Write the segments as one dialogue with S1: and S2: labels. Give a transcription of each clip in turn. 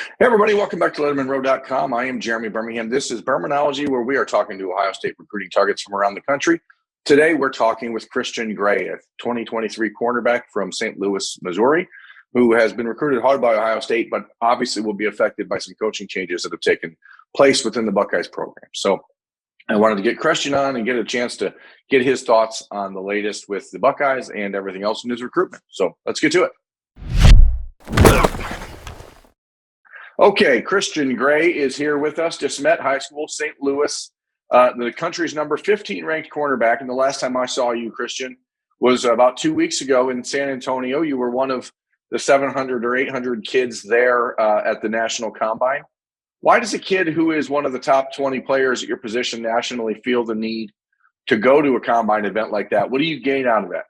S1: Hey everybody, welcome back to LettermenRow.com. I am Jeremy Birmingham. This is Birminology, where we are talking to Ohio State recruiting targets from around the country. Today, we're talking with Christian Gray, a 2023 cornerback from St. Louis, Missouri, who has been recruited hard by Ohio State, but obviously will be affected by some coaching changes that have taken place within the Buckeyes program. So I wanted to get Christian on and get a chance to get his thoughts on the latest with the Buckeyes and everything else in his recruitment. So let's get to it. Okay, Christian Gray is here with us. Just met high school, St. Louis, the country's number 15 ranked cornerback. And the last time I saw you, Christian, was about 2 weeks ago in San Antonio. You were one of the 700 or 800 kids there at the National Combine. Why does a kid who is one of the top 20 players at your position nationally feel the need to go to a combine event like that? What do you gain out of that?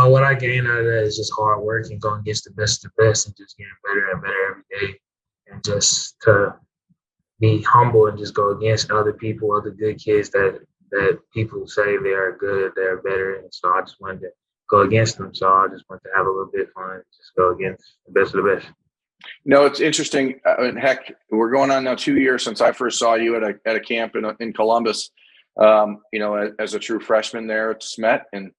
S2: What I gain out of that is just hard work and going against the best of the best and just getting better and better every day. And just to be humble and just go against other people, other good kids that people say they are good, they're better. And so I just wanted to go against them. So I just wanted to have a little bit of fun, just go against the best of the best.
S1: No, it's interesting. Heck, we're going on now 2 years since I first saw you at a camp in Columbus, as a true freshman there at Smet. And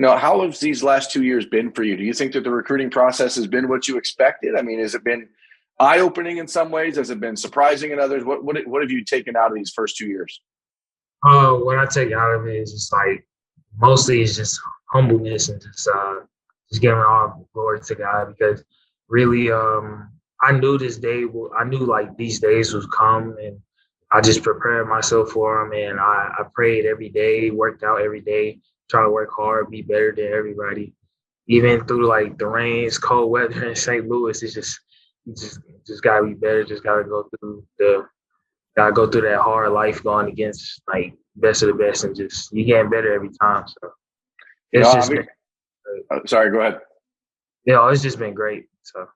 S1: how have these last 2 years been for you? Do you think that the recruiting process has been what you expected? I mean, has it been eye-opening in some ways? Has it been surprising in others? What have you taken out of these first 2 years?
S2: What I take out of it is just mostly it's just humbleness and just giving all glory to God, because really I knew these days would come, and I just prepared myself for them, and I prayed every day, worked out every day, try to work hard, be better than everybody. Even through the rains, cold weather in St. Louis, it's just gotta be better. Just gotta go through that hard life going against best of the best, and just you getting better every time. So it's
S1: sorry, go ahead.
S2: It's just been great. So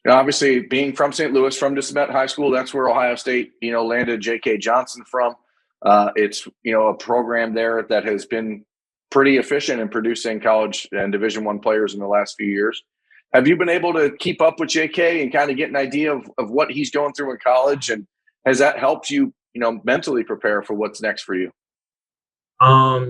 S1: obviously, being from St. Louis, from DeSmet High School, that's where Ohio State landed J.K. Johnson from. It's a program there that has been pretty efficient in producing college and Division I players in the last few years. Have you been able to keep up with JK and kind of get an idea of what he's going through in college? And has that helped you, mentally prepare for what's next for you?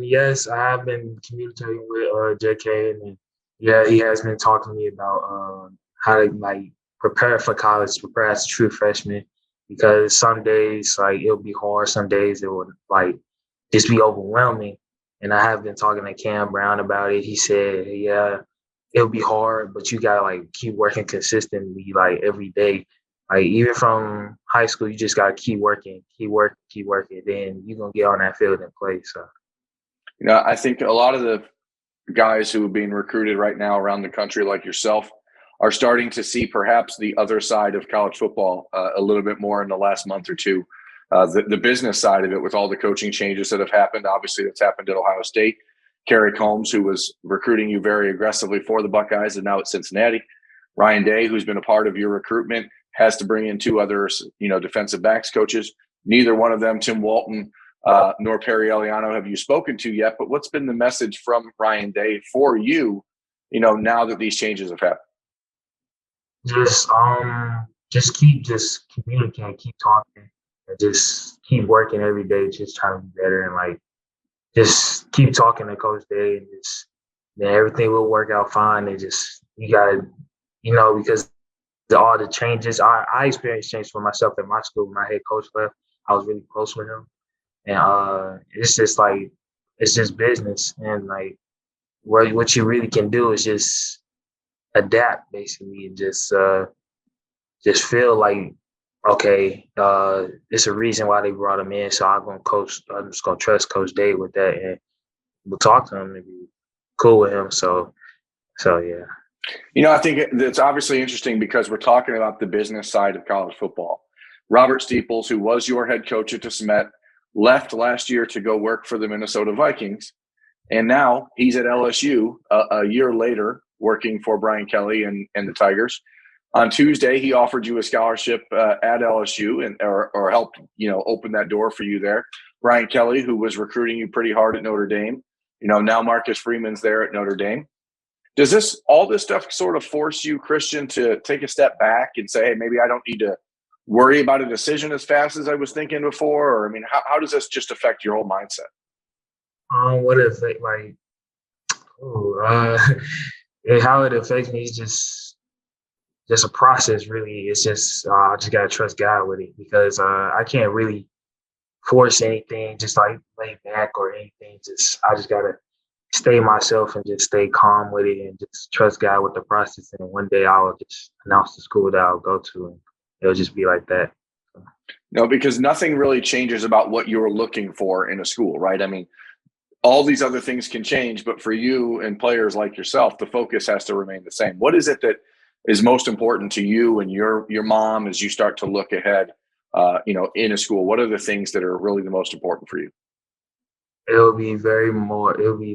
S2: Yes, I have been communicating with JK, and he has been talking to me about how to prepare for college, prepare as a true freshman, because some days it'll be hard, some days it will just be overwhelming. And I have been talking to Cam Brown about it. He said, yeah, it'll be hard, but you got to keep working consistently, every day. Even from high school, you just got to keep working. Then you're going to get on that field and play. So,
S1: I think a lot of the guys who are being recruited right now around the country, like yourself, are starting to see perhaps the other side of college football a little bit more in the last month or two. The business side of it, with all the coaching changes that have happened. Obviously, that's happened at Ohio State. Kerry Combs, who was recruiting you very aggressively for the Buckeyes, and now at Cincinnati. Ryan Day, who's been a part of your recruitment, has to bring in two other, defensive backs coaches. Neither one of them, Tim Walton nor Perry Eliano, have you spoken to yet. But what's been the message from Ryan Day for you, now that these changes have happened?
S2: Just keep communicating, keep talking. And just keep working every day, just trying to be better, and just keep talking to Coach Day, and then everything will work out fine. And you gotta, because all the changes, I experienced change for myself at my school. When my head coach left, I was really close with him, and it's just business, and what you really can do is just adapt, basically, and just feel okay, it's a reason why they brought him in. So I'm just gonna trust Coach Day with that, and we'll talk to him and be cool with him. So yeah.
S1: I think it's obviously interesting because we're talking about the business side of college football. Robert Steeples, who was your head coach at DeSmet, left last year to go work for the Minnesota Vikings, and now he's at LSU a year later, working for Brian Kelly and the Tigers. On Tuesday, he offered you a scholarship at LSU or helped, open that door for you there. Brian Kelly, who was recruiting you pretty hard at Notre Dame, now Marcus Freeman's there at Notre Dame. Does all this stuff sort of force you, Christian, to take a step back and say, hey, maybe I don't need to worry about a decision as fast as I was thinking before? Or, I mean, how does this just affect your whole mindset?
S2: What if it like, ooh, how it affects me is just a process. Really, it's just I just gotta trust God with it because I can't really force anything, just like lay back or anything. I just gotta stay myself and just stay calm with it and just trust God with the process. And one day I'll just announce the school that I'll go to, and it'll just be like that.
S1: No, because nothing really changes about what you're looking for in a school, right? I mean, all these other things can change, but for you and players like yourself, the focus has to remain the same. What is it that is most important to you and your mom as you start to look ahead, in a school? What are the things that are really the most important for you?
S2: It'll be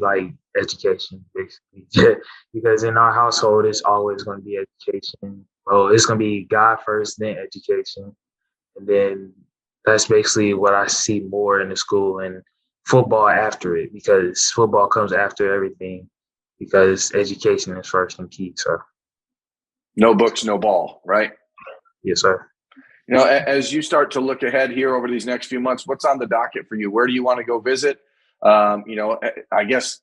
S2: like education, basically. Because in our household, it's always going to be education. Well, it's going to be God first, then education. And then that's basically what I see more in the school, and football after it, because football comes after everything, because education is first and key. So,
S1: No books, no ball, right?
S2: yes, sir.
S1: As you start to look ahead here over these next few months, what's on the docket for you? Where do you want to go visit? I guess,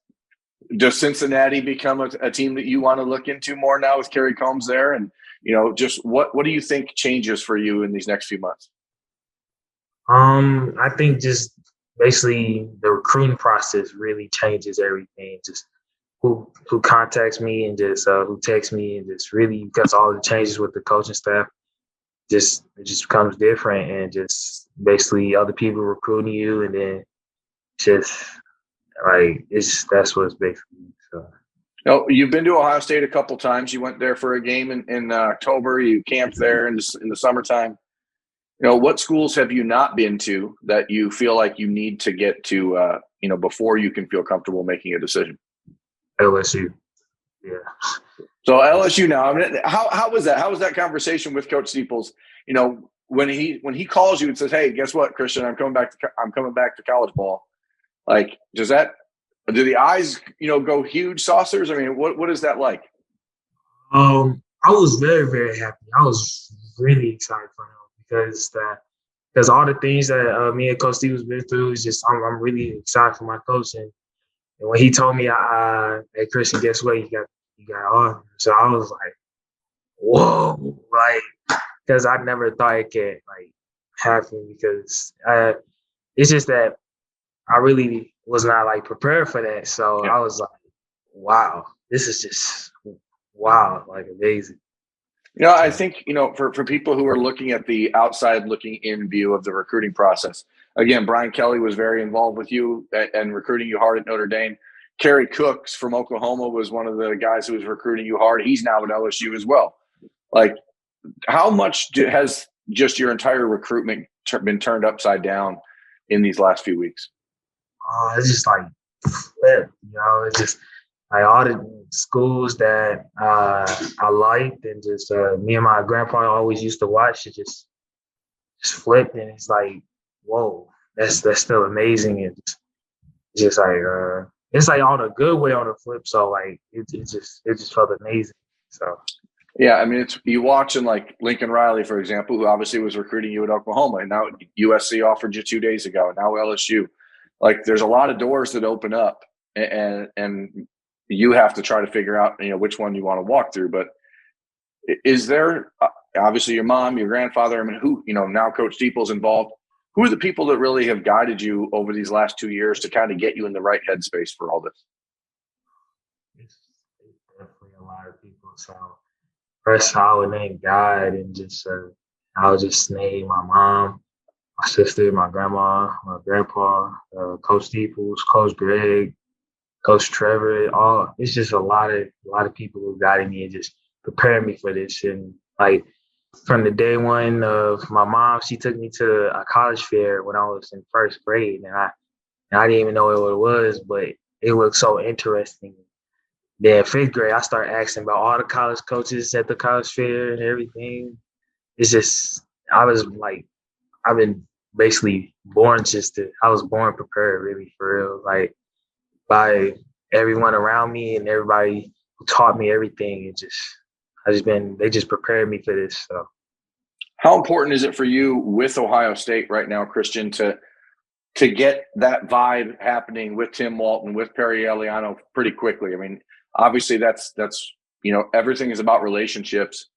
S1: does Cincinnati become a team that you want to look into more now with Kerry Combs there? And, just what do you think changes for you in these next few months?
S2: I think just basically the recruiting process really changes everything. Just who contacts me and just who texts me, and just really, because all the changes with the coaching staff, it just becomes different, and just basically other people recruiting you, and then just like that's what it's basically. So.
S1: You've been to Ohio State a couple times. You went there for a game in October. You camped there in the summertime. What schools have you not been to that you feel like you need to get to, before you can feel comfortable making a decision?
S2: LSU. Yeah.
S1: So LSU now. I mean, how was that? How was that conversation with Coach Steeples? When he calls you and says, "Hey, guess what, Christian? I'm coming back to college ball." Like, do the eyes, go huge saucers? I mean, what is that like?
S2: I was very, very happy. I was really excited for him because all the things that me and Coach Steve's been through is just I'm really excited for my coach. And when he told me, "Hey Christian, guess what? You got on." So I was like, "Whoa!" Like, because I never thought it could like happen, because it's just that I really was not like prepared for that. So
S1: Yeah.
S2: I was like, "Wow, this is just wow, like amazing."
S1: I think, for people who are looking at the outside looking in view of the recruiting process, again, Brian Kelly was very involved with you and recruiting you hard at Notre Dame. Kerry Cooks from Oklahoma was one of the guys who was recruiting you hard. He's now at LSU as well. Like, how much has just your entire recruitment been turned upside down in these last few weeks?
S2: It's just like flip, it's just like all the schools that I liked, and just me and my grandpa always used to watch it, just flipped, and it's like, whoa, that's still amazing. And just like it's like on a good way on the flip. So like it just felt amazing. So.
S1: Yeah, I mean, you watching like Lincoln Riley, for example, who obviously was recruiting you at Oklahoma, and now USC offered you 2 days ago, and now LSU. Like, there's a lot of doors that open up, and you have to try to figure out, which one you want to walk through. But is there obviously your mom, your grandfather? I mean, who, now Coach Steeple's involved. Who are the people that really have guided you over these last 2 years to kind of get you in the right headspace for all this?
S2: It's definitely a lot of people. So first, I would name God, and just I would just name my mom, my sister, my grandma, my grandpa, Coach Steeples, Coach Greg, Coach Trevor. It's just a lot of people who guided me and just prepared me for this. And like from the day one of my mom, she took me to a college fair when I was in first grade, and I didn't even know what it was, but it looked so interesting. Then fifth grade, I started asking about all the college coaches at the college fair and everything. It's just I've been basically I was born prepared, really, for real. Like, by everyone around me and everybody taught me everything. They just prepared me for this. So.
S1: How important is it for you with Ohio State right now, Christian, to get that vibe happening with Tim Walton, with Perry Eliano pretty quickly? I mean, obviously that's everything is about relationships.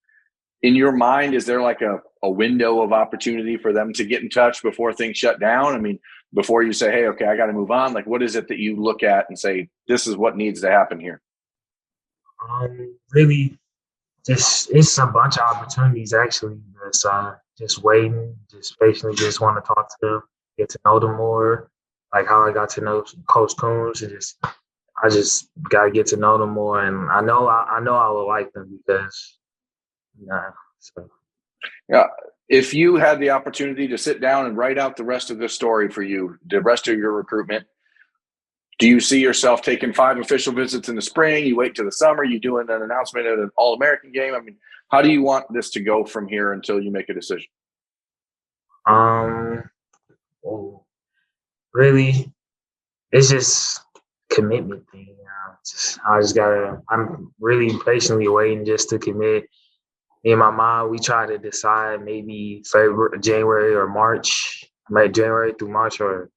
S1: In your mind, is there like a window of opportunity for them to get in touch before things shut down? I mean, before you say, hey, okay, I got to move on, like what is it that you look at and say, this is what needs to happen here?
S2: Really, it's a bunch of opportunities actually. Just waiting, just patiently, just want to talk to them, get to know them more, like how I got to know Coach Coons, and I just got to get to know them more, and I know I will like them because, so.
S1: Yeah. If you had the opportunity to sit down and write out the rest of the story for you, the rest of your recruitment, do you see yourself taking 5 official visits in the spring? You wait till the summer? You doing an announcement at an All-American game? I mean, how do you want this to go from here until you make a decision?
S2: Really, it's just commitment thing. I'm really patiently waiting just to commit. Me and my mom, we try to decide maybe January or March, January through March or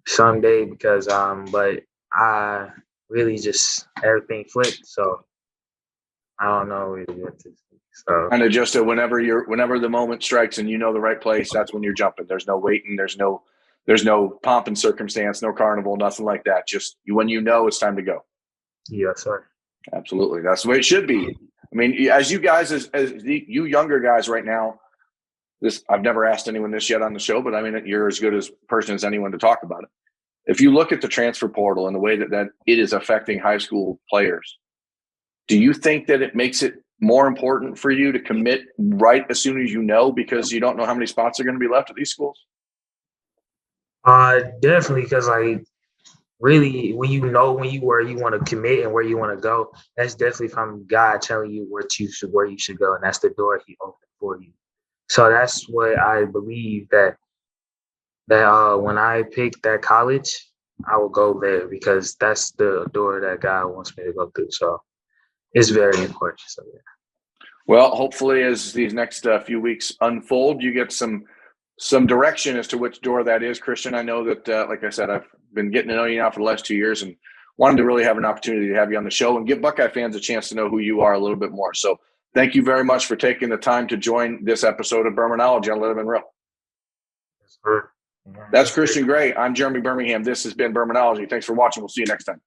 S2: someday because but I really just everything flipped, so I don't know really what to do. So
S1: kind of just whenever the moment strikes and you know the right place, that's when you're jumping. There's no waiting. There's no pomp and circumstance, no carnival, nothing like that. Just when you know it's time to go.
S2: Yes, sir.
S1: Absolutely, that's the way it should be. I mean, as you guys, as you younger guys right now, I've never asked anyone this yet on the show, but I mean, you're as good a person as anyone to talk about it. If you look at the transfer portal and the way that it is affecting high school players, do you think that it makes it more important for you to commit right as soon as you know because you don't know how many spots are going to be left at these schools?
S2: Definitely, because like really, when you know where you want to commit and where you want to go, that's definitely from God telling you where you should go, and that's the door He opened for you. So that's what I believe that when I pick that college, I will go there because that's the door that God wants me to go through. So it's very important. So yeah.
S1: Well, hopefully, as these next few weeks unfold, you get some direction as to which door that is, Christian. I know that, like I said, I've been getting to know you now for the last 2 years and wanted to really have an opportunity to have you on the show and give Buckeye fans a chance to know who you are a little bit more. So thank you very much for taking the time to join this episode of Birminology on Lettermen Row.
S2: Yes, sir.
S1: That's Christian Gray. I'm Jeremy Birmingham. This has been Birminology. Thanks for watching. We'll see you next time.